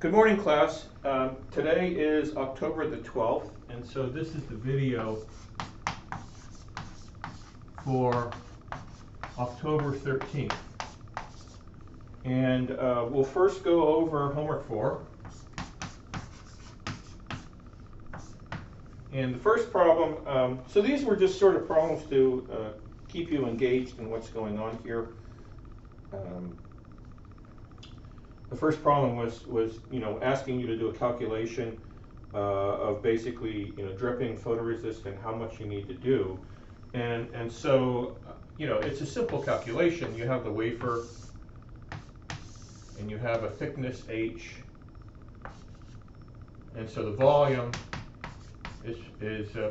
Good morning, class. Today is October the 12th, and so this is the video for October 13th. And we'll first go over homework 4. And the first problem, so these were just sort of problems to keep you engaged in what's going on here. The first problem was asking you to do a calculation of basically dripping photoresist and how much you need to do, and so it's a simple calculation. You have the wafer and you have a thickness H, and so the volume is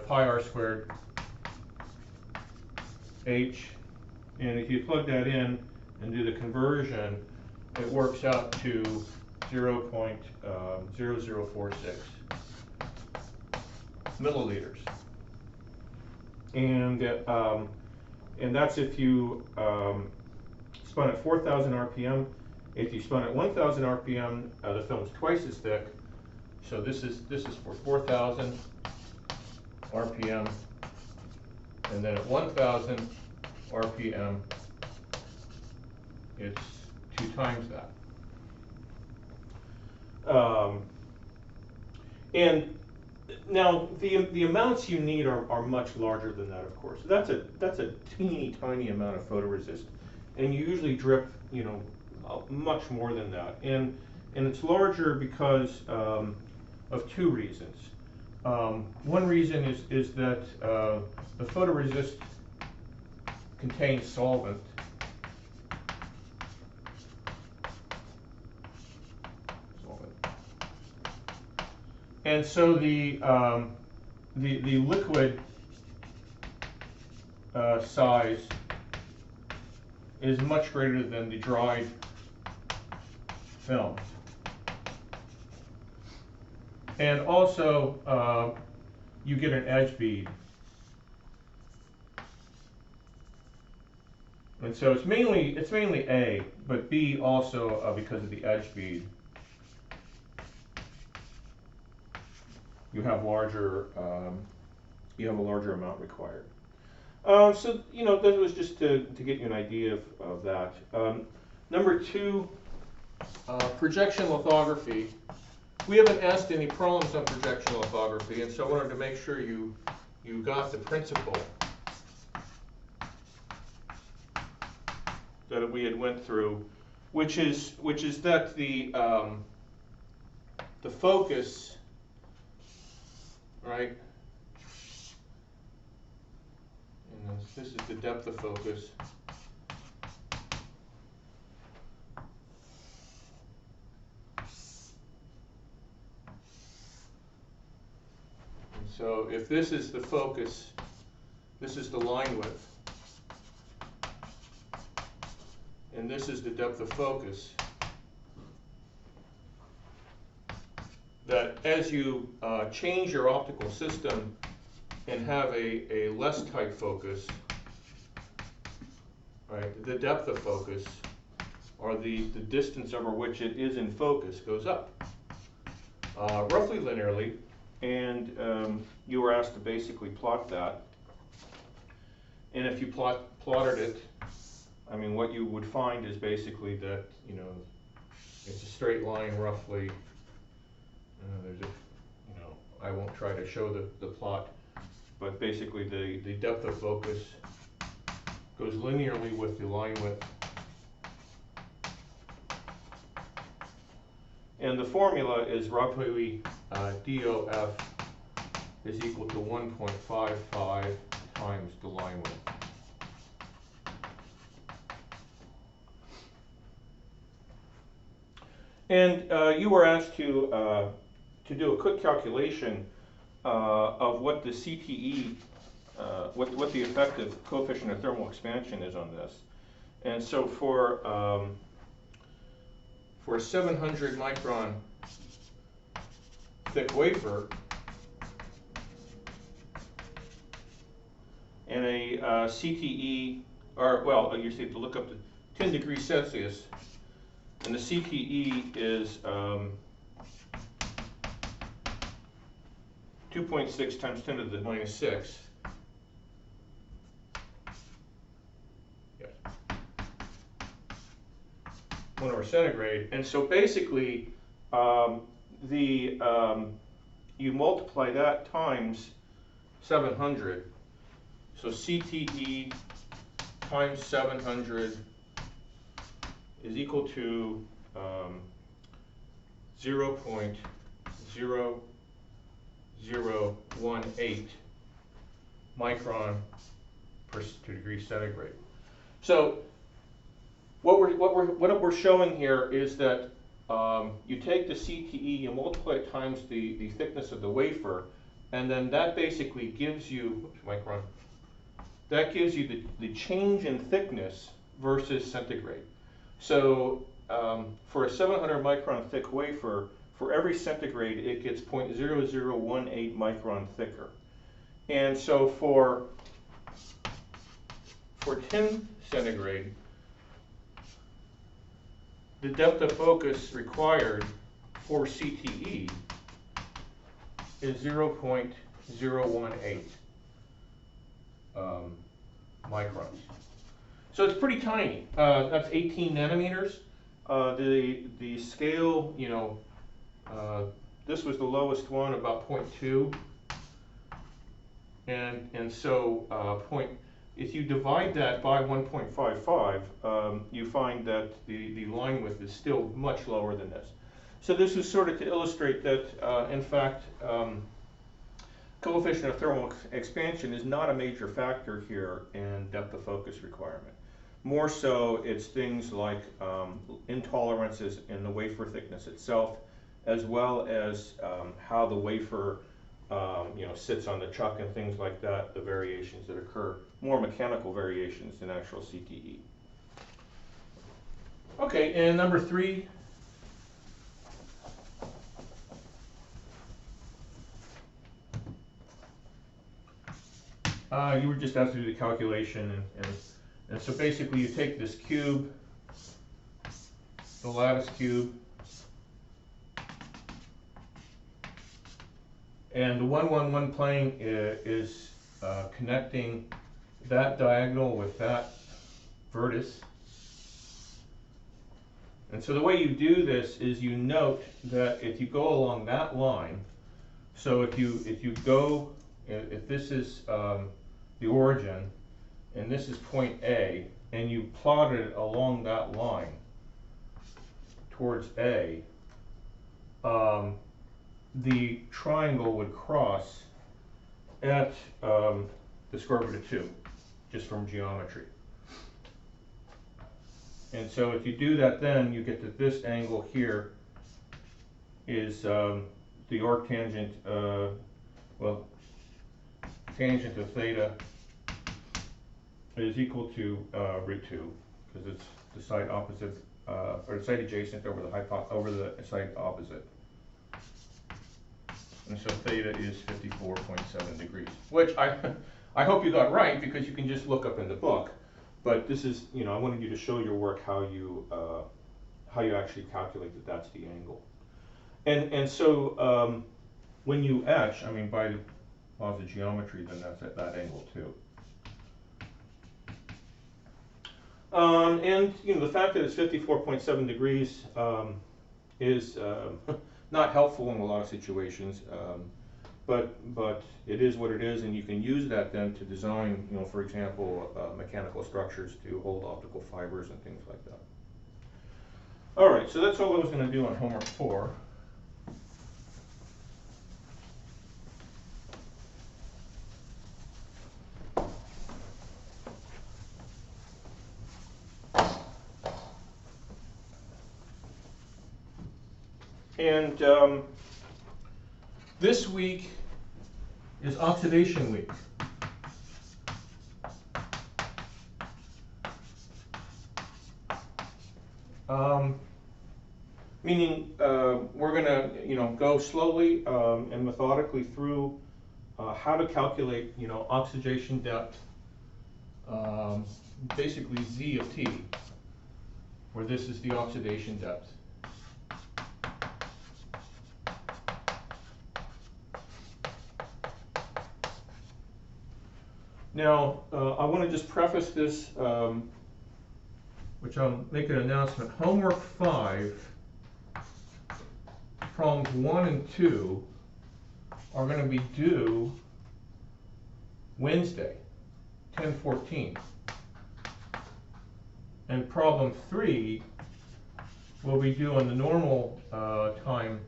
pi r squared H, and if you plug that in and do the conversion, it works out to 0.0046 milliliters, and that's if you spun at 4,000 RPM. If you spun at 1,000 RPM, the film's twice as thick. So this is for 4,000 RPM, and then at 1,000 RPM, it's 2 times that. And now the amounts you need are much larger than that, of course. That's a teeny tiny amount of photoresist, and you usually drip much more than that. And it's larger because of 2 reasons. One reason is that the photoresist contains solvent. And so the liquid size is much greater than the dried film. And also you get an edge bead. And so it's mainly A, but B also because of the edge bead. You have a larger amount required. So that was just to get you an idea of that. Number 2, projection lithography. We haven't asked any problems on projection lithography, and so I wanted to make sure you got the principle that we had went through, which is that the focus, right? And this is the depth of focus. And so if this is the focus, this is the line width, and this is the depth of focus, that as you change your optical system and have a less tight focus, right, the depth of focus, or the distance over which it is in focus, goes up roughly linearly. And you were asked to basically plot that. And if you plotted it, I mean, what you would find is basically that it's a straight line roughly. I won't try to show the plot, but basically the depth of focus goes linearly with the line width. And the formula is roughly DOF is equal to 1.55 times the line width. And you were asked to do a quick calculation of what the CTE, what the effective coefficient of thermal expansion is on this. And so for a 700 micron thick wafer and a CTE, or well, you have to look up to 10 degrees Celsius, and the CTE is 2.6 times 10 to the minus 6. Yes. 1 over centigrade. And so basically, you multiply that times 700. So CTE times 700 is equal to 0.0018 micron per degree centigrade. So what we're showing here is that you take the CTE, you multiply it times the thickness of the wafer, and then that basically gives you, micron, that gives you the change in thickness versus centigrade. So for a 700 micron thick wafer, for every centigrade, it gets 0.0018 micron thicker. And so for 10 centigrade, the depth of focus required for CTE is 0.018 microns. So it's pretty tiny. That's 18 nanometers. The scale, you know, this was the lowest one, about 0.2. And so if you divide that by 1.55, you find that the line width is still much lower than this. So this is sort of to illustrate that, in fact, coefficient of thermal expansion is not a major factor here in depth of focus requirement. More so, it's things like intolerances in the wafer thickness itself, as well as how the wafer you know, sits on the chuck and things like that, the variations that occur, more mechanical variations than actual CTE. Okay, and number 3. You were just asked to do the calculation, and so basically you take this cube, the lattice cube, and the 1-1-1 plane is connecting that diagonal with that vertex. And so the way you do this is you note that if you go along that line, so if this is the origin, and this is point A, and you plot it along that line towards A, the triangle would cross at the square root of 2, just from geometry. And so if you do that, then you get that this angle here is the arctangent, well, tangent of theta is equal to root 2, because it's the side opposite, or the side adjacent over the side opposite. And so theta is 54.7 degrees, which I hope you got right, because you can just look up in the book. But this is, you know, I wanted you to show your work how you actually calculate that that's the angle. And so when you etch, I mean, by the laws of geometry, then that's at that angle too. And you know, the fact that it's 54.7 degrees is not helpful in a lot of situations, but it is what it is, and you can use that then to design, you know, for example, mechanical structures to hold optical fibers and things like that. All right, so that's all I was going to do on homework 4. And this week is oxidation week. Meaning we're going to, you know, go slowly and methodically through how to calculate, you know, oxidation depth, basically Z of T, where this is the oxidation depth. Now, I want to just preface this, which I'll make an announcement. Homework 5, problems 1 and 2 are going to be due Wednesday, 10/14. And problem 3 will be due on the normal time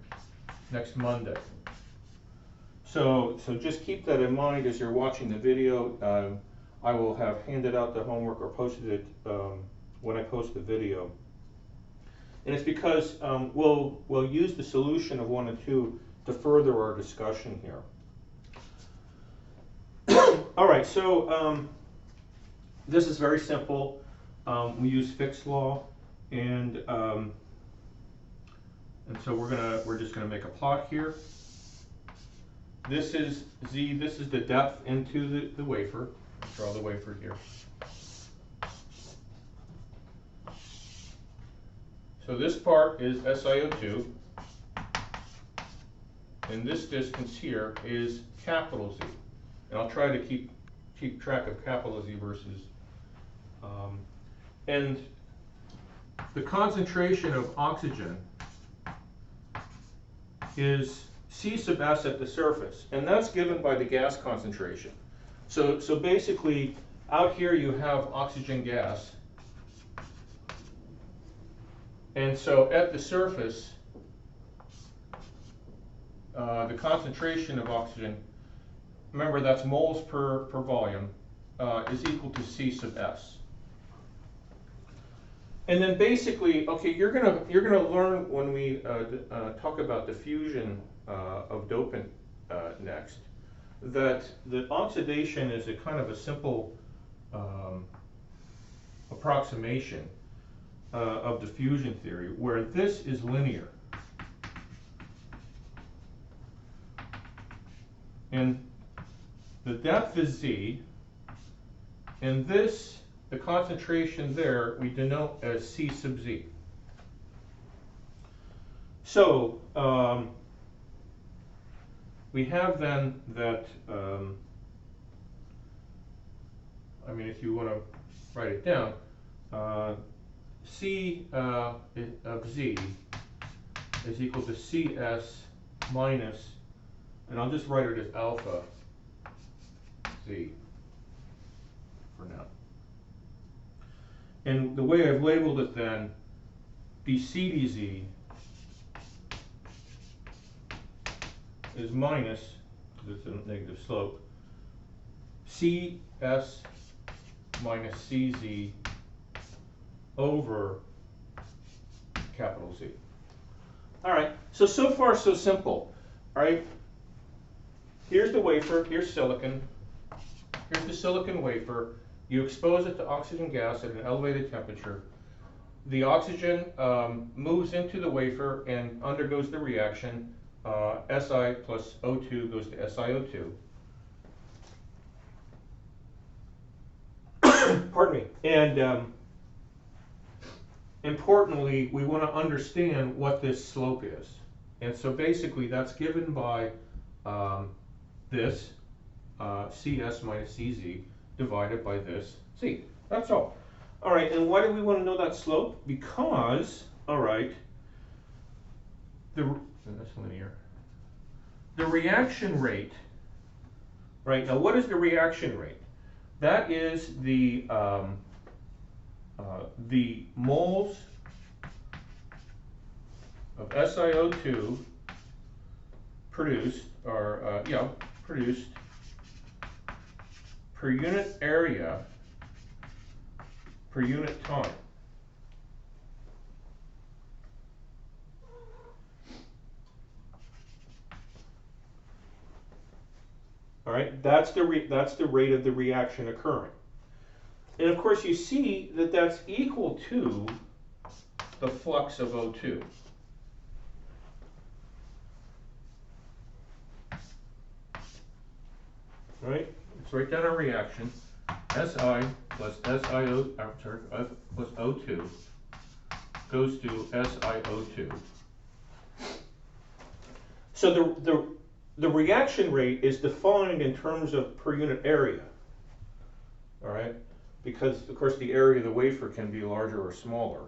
next Monday. So just keep that in mind as you're watching the video. I will have handed out the homework or posted it when I post the video. And it's because we'll use the solution of 1 and 2 to further our discussion here. All right, so this is very simple. We use Fick's law, and so we're just gonna make a plot here. This is Z. This is the depth into the wafer. Let's draw the wafer here. So this part is SiO2, and this distance here is capital Z. And I'll try to keep track of capital Z versus, and the concentration of oxygen is C sub S at the surface, and that's given by the gas concentration. So basically, out here you have oxygen gas, and so at the surface, the concentration of oxygen, remember that's moles per volume, is equal to C sub S. And then basically, okay, you're gonna learn when we talk about the fusion of dopant next, that oxidation is a kind of a simple approximation of the fusion theory, where this is linear. And the depth is Z, and this, the concentration there, we denote as C sub Z. So we have then that, I mean, if you want to write it down, C of Z is equal to CS minus, and I'll just write it as alpha Z for now. And the way I've labeled it then, dC dZ is minus, because it's a negative slope, CS minus CZ over capital Z. All right, so far so simple. All right, here's the wafer, here's silicon. Here's the silicon wafer. You expose it to oxygen gas at an elevated temperature. The oxygen moves into the wafer and undergoes the reaction. Si plus O2 goes to SiO2. Pardon me. And importantly, we want to understand what this slope is. And so basically that's given by this CS minus CZ divided by this C. That's all. All right, and why do we want to know that slope? Because, all right, that's linear. The reaction rate, right, now what is the reaction rate? That is the moles of SiO2 produced, or produced per unit area per unit time. All right, that's the rate of the reaction occurring. And of course you see that that's equal to the flux of O2. All right, let's write down our reaction. Si plus SiO, plus O2 goes to SiO2. So the reaction rate is defined in terms of per unit area. all right? Because, of course, the area of the wafer can be larger or smaller.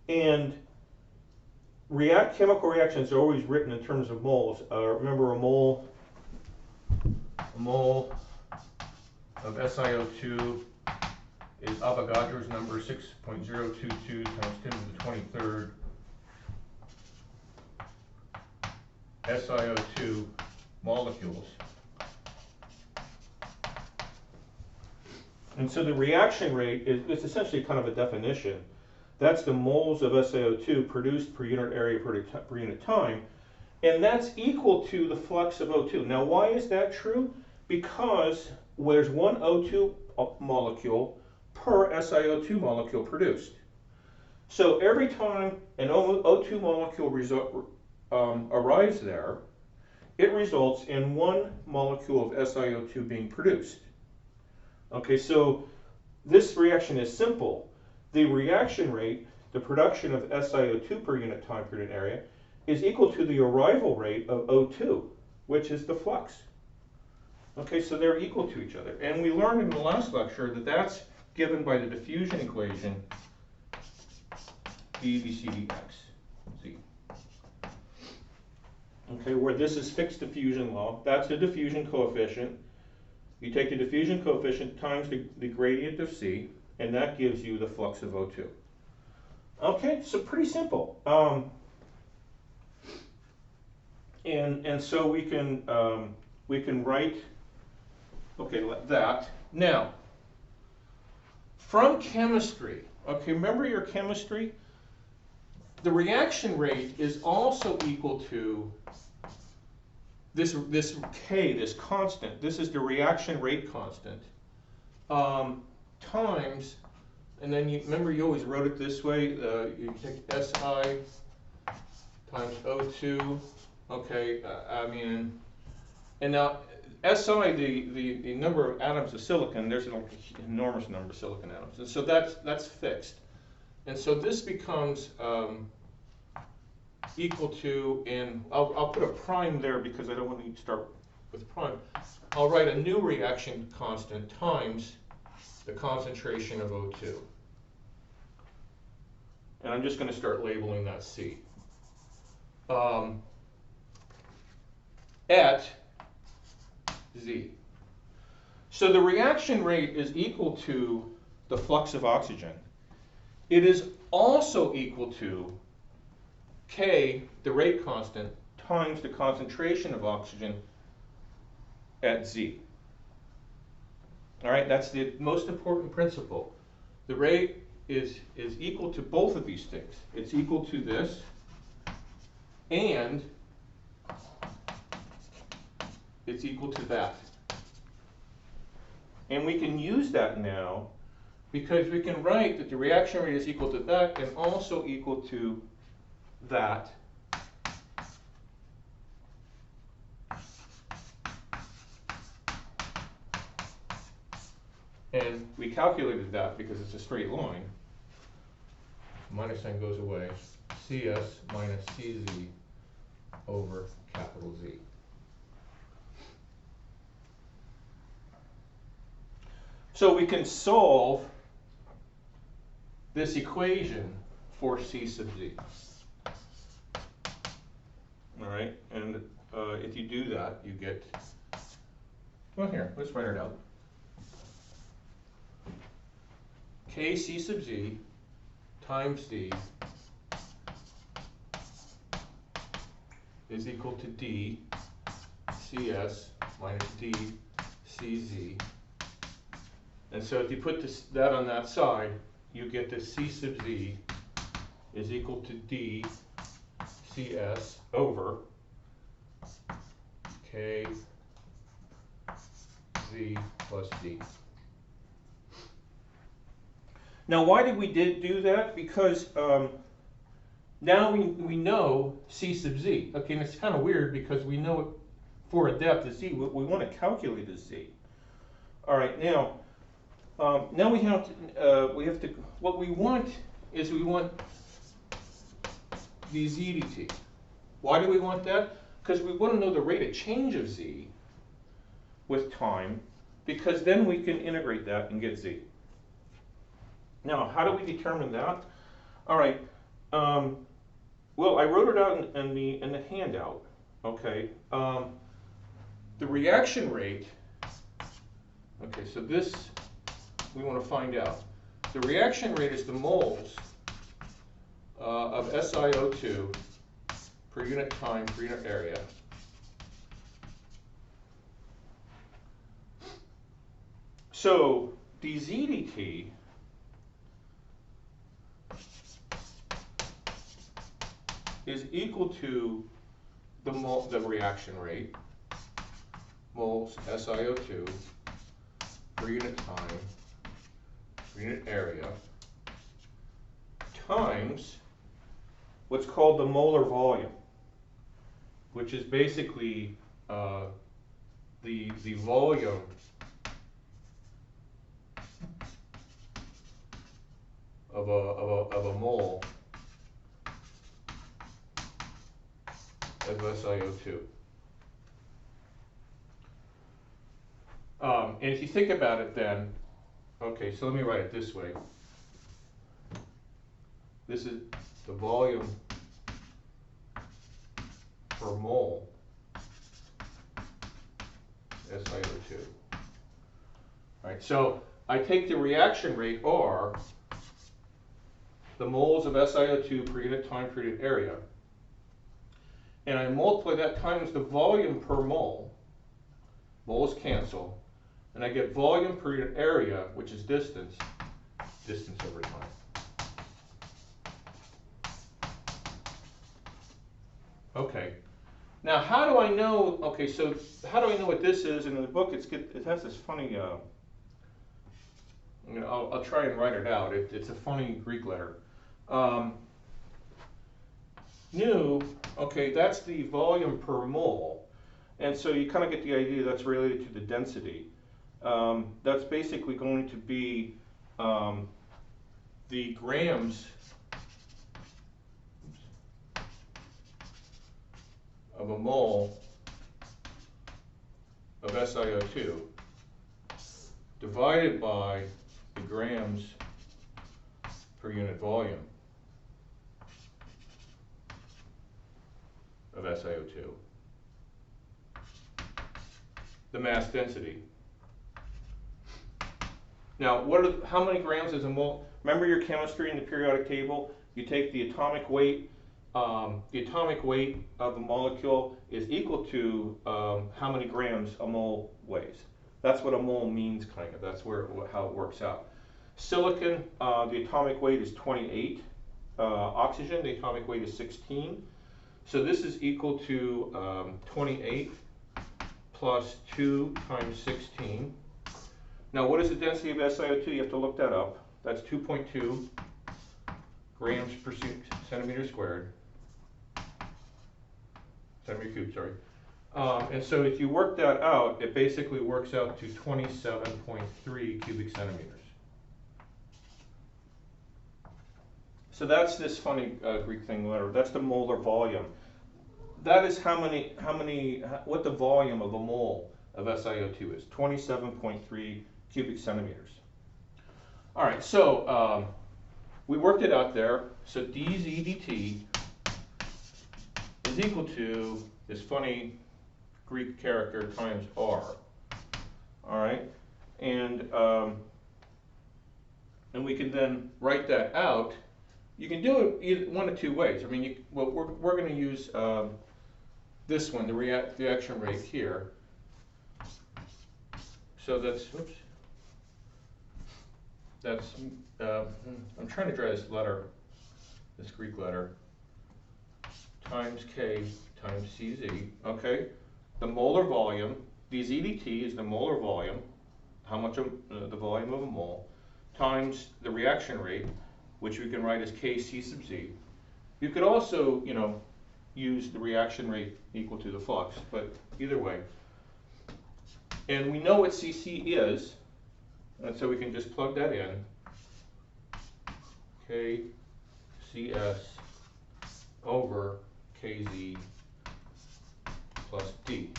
And chemical reactions are always written in terms of moles. Remember, a mole of SiO2 is Avogadro's number, 6.022 times 10 to the 23rd SiO2 molecules. And so the reaction rate is essentially kind of a definition. That's the moles of SiO2 produced per unit area per unit time, and that's equal to the flux of O2. Now, why is that true? Because there's one O2 molecule per SiO2 molecule produced. So every time an O2 molecule arrives there, it results in one molecule of SiO2 being produced. Okay, so this reaction is simple. The reaction rate, the production of SiO2 per unit time per unit area, is equal to the arrival rate of O2, which is the flux. Okay, so they're equal to each other. And we learned in the last lecture that that's given by the diffusion equation, dV/dx. Okay, where this is fixed diffusion law. That's the diffusion coefficient. You take the diffusion coefficient times the gradient of C, and that gives you the flux of O2. Okay, so pretty simple. And so we can write, okay, like that. Now, from chemistry, okay, remember your chemistry? The reaction rate is also equal to this K, this constant. This is the reaction rate constant, times, and then remember you always wrote it this way. You take SI times O2. Okay, and now SI, the number of atoms of silicon. There's an enormous number of silicon atoms, and so that's fixed. And so this becomes equal to, and I'll put a prime there because I don't want to start with prime. I'll write a new reaction constant times the concentration of O2. And I'm just going to start labeling that C. At Z. So the reaction rate is equal to the flux of oxygen. It is also equal to K, the rate constant, times the concentration of oxygen at Z. All right, that's the most important principle. The rate is equal to both of these things. It's equal to this, and it's equal to that. And we can use that now because we can write that the reaction rate is equal to that and also equal to that. And we calculated that because it's a straight line. Minus sign goes away. CS minus CZ over capital Z. So we can solve this equation for C sub Z. All right, and if you do that, you get, well, here, let's write it out. K C sub Z times D is equal to D CS minus D CZ. And so if you put that on that side, you get that C sub Z is equal to D CS over K Z plus D. Now, why did we do that? Because now we know C sub Z. Okay, and it's kind of weird because we know it for a depth of Z. We want to calculate a Z. All right, now we have to. What we want is we want dz dt. Why do we want that? Because we want to know the rate of change of Z with time, because then we can integrate that and get Z. Now, how do we determine that? All right. Well, I wrote it out in the handout. Okay. The reaction rate. Okay, so this we want to find out. The reaction rate is the moles of SiO2 per unit time per unit area. So dz dt is equal to the reaction rate, moles SiO2 per unit time per unit area, times what's called the molar volume, which is basically the volume of a mole of SiO2. And if you think about it then, okay, so let me write it this way. This is the volume per mole SiO2. All right, so I take the reaction rate R, the moles of SiO2 per unit time per unit area, and I multiply that times the volume per mole. Moles cancel, and I get volume per unit area, which is distance over time. Okay. Now, how do I know? Okay, so how do I know what this is? And in the book, it has this funny. I'll try and write it out. It's a funny Greek letter. Nu. Okay, that's the volume per mole, and so you kind of get the idea that's related to the density. That's basically going to be the grams of a mole of SiO2 divided by the grams per unit volume of SiO2. The mass density. Now, how many grams is a mole? Remember your chemistry in the periodic table? You take the atomic weight. The atomic weight of the molecule is equal to how many grams a mole weighs. That's what a mole means, kind of. That's how it works out. Silicon, the atomic weight is 28. Oxygen, the atomic weight is 16. So this is equal to 28 plus 2 times 16. Now, what is the density of SiO2? You have to look that up. That's 2.2 grams per centimeter squared. Centimeter cubed, sorry. And so if you work that out, it basically works out to 27.3 cubic centimeters. So that's this funny Greek thing letter. That's the molar volume. That is what the volume of a mole of SiO2 is, 27.3 cubic centimeters. All right, so we worked it out there. So dz dt is equal to this funny Greek character times R. All right, and we can then write that out. You can do it either one of two ways. I mean, we're going to use this one, the reaction rate here. So that's, oops, that's, I'm trying to draw this letter, this Greek letter, times K times Cz, okay? The molar volume, dz dt is the molar volume, how much of the volume of a mole, times the reaction rate, which we can write as Kc sub z. You could also, use the reaction rate equal to the flux, but either way. And we know what Cc is, and so we can just plug that in. Kcs over Kz plus d.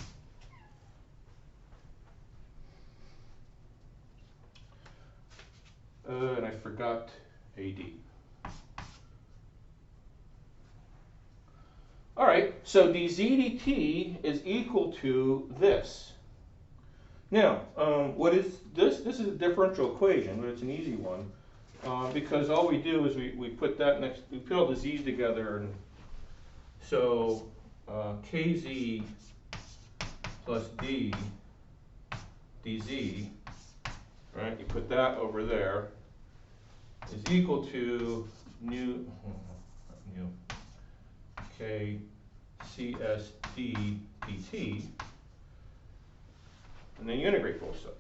forgot AD. All right, so dz dt is equal to this. Now, what is this? This is a differential equation, but it's an easy one. Because all we do is we put that next, we put all the z's together, and so kz plus d dz, right? You put that over there is equal to nu k cs d dt, and then you integrate both sides.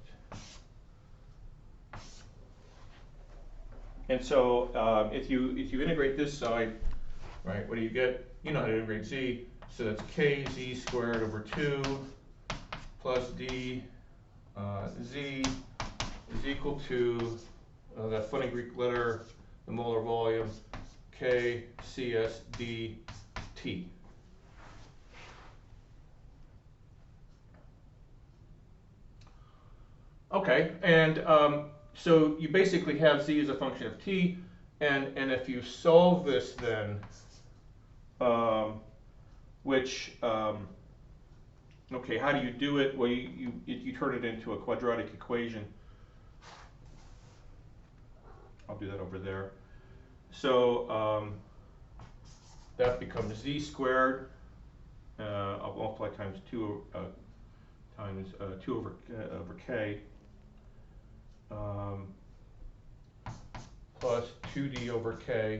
And so if you integrate this side, right, what do you get? You know how to integrate z, so that's kz squared over 2 plus d z is equal to that funny Greek letter, the molar volume, k cs d t. Okay, and so you basically have z as a function of t, and if you solve this then, okay, how do you do it? Well, you turn it into a quadratic equation. I'll do that over there. So that becomes z squared. I'll multiply times 2 over k. Plus 2d over k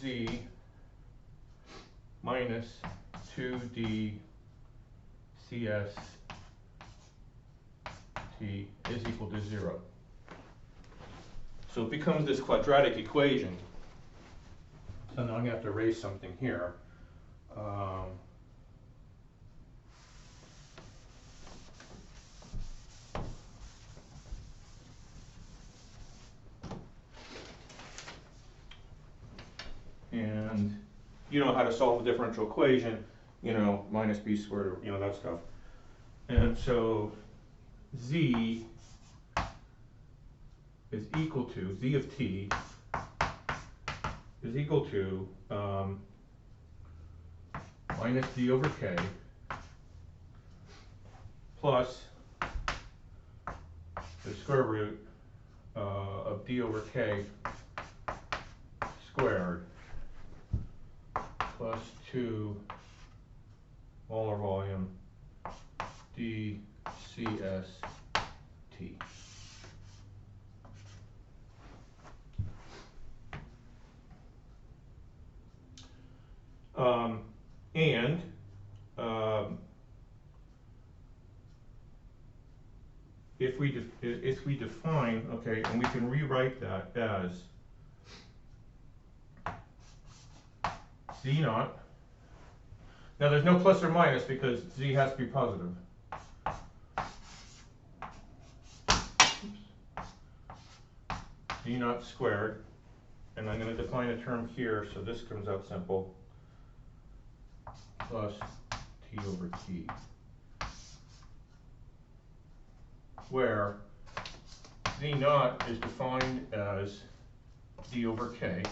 z minus 2d cs t is equal to 0. So it becomes this quadratic equation. So now I'm going to have to erase something here. And you know how to solve a differential equation, you know, minus b squared, or, you know, that stuff. And so z is equal to, z of t is equal to minus d over k plus the square root of d over k squared plus 2 molar volume d cs t. And if we define, okay, and we can rewrite that as z naught. Now there's no plus or minus because z has to be positive. Z naught squared, and I'm going to define a term here, so this comes out simple, plus t over t, where z naught is defined as d over k,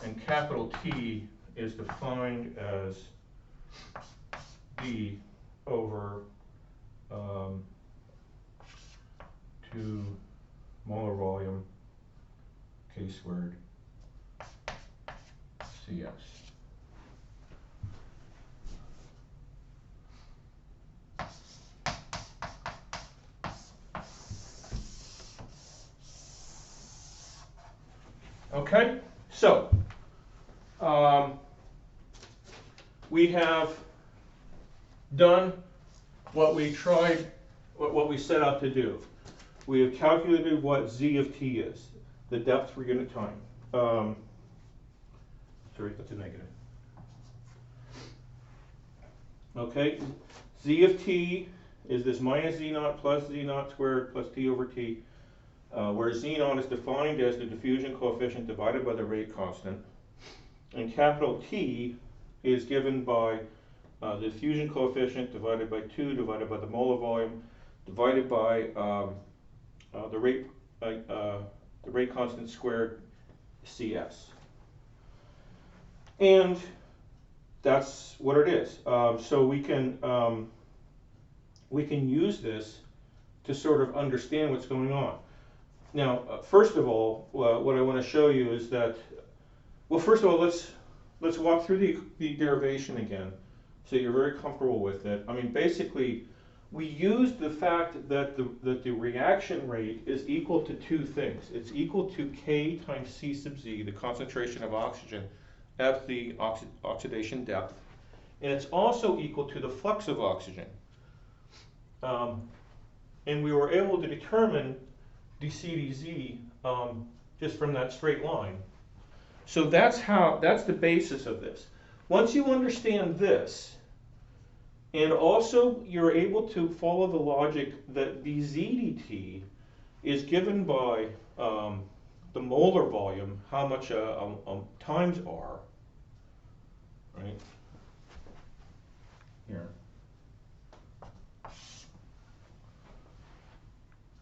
and capital T is defined as d over 2 molar volume k squared cs. Okay, so we have done what we tried, what we set out to do. We have calculated what z of t is, the depth per unit time. Sorry, that's a negative. Okay, z of t is this minus z naught plus z naught squared plus t over t, where z naught is defined as the diffusion coefficient divided by the rate constant, and capital T is given by the diffusion coefficient divided by 2 divided by the molar volume divided by the rate constant squared Cs. And that's what it is. So we can use this to sort of understand what's going on. Now, first of all, what I want to show you is that, well, first of all, let's walk through the derivation again, so you're very comfortable with it. I mean, basically, we used the fact that the reaction rate is equal to two things. It's equal to K times C sub Z, the concentration of oxygen at the oxidation depth, and it's also equal to the flux of oxygen. And we were able to determine dC dZ just from that straight line. So that's the basis of this. Once you understand this, and also you're able to follow the logic that dZ dt is given by the molar volume, how much times R, right? Here.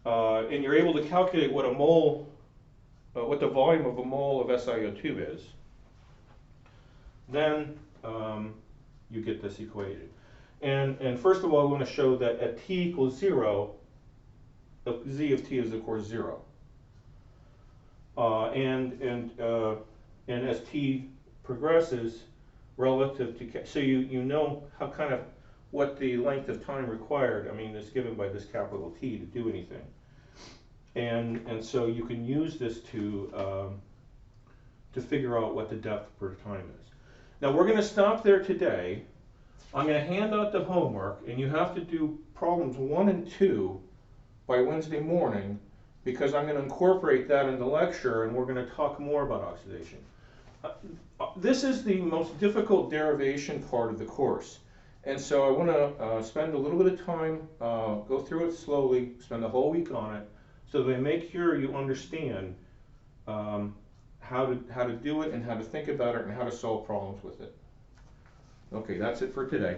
And you're able to calculate what a mole, what the volume of a mole of SiO2 is, then you get this equation. And first of all, I want to show that at t equals 0, z of t is of course 0. And as t progresses relative to k, so you know how kind of what the length of time required, I mean, is given by this capital T to do anything. And so you can use this to figure out what the depth per time is. Now we're going to stop there today. I'm going to hand out the homework, and you have to do problems 1 and 2 by Wednesday morning, because I'm going to incorporate that in the lecture, and we're going to talk more about oxidation. This is the most difficult derivation part of the course. And so I want to spend a little bit of time, go through it slowly, spend the whole week on it, so that I make sure you understand how to do it and how to think about it and how to solve problems with it. Okay, that's it for today.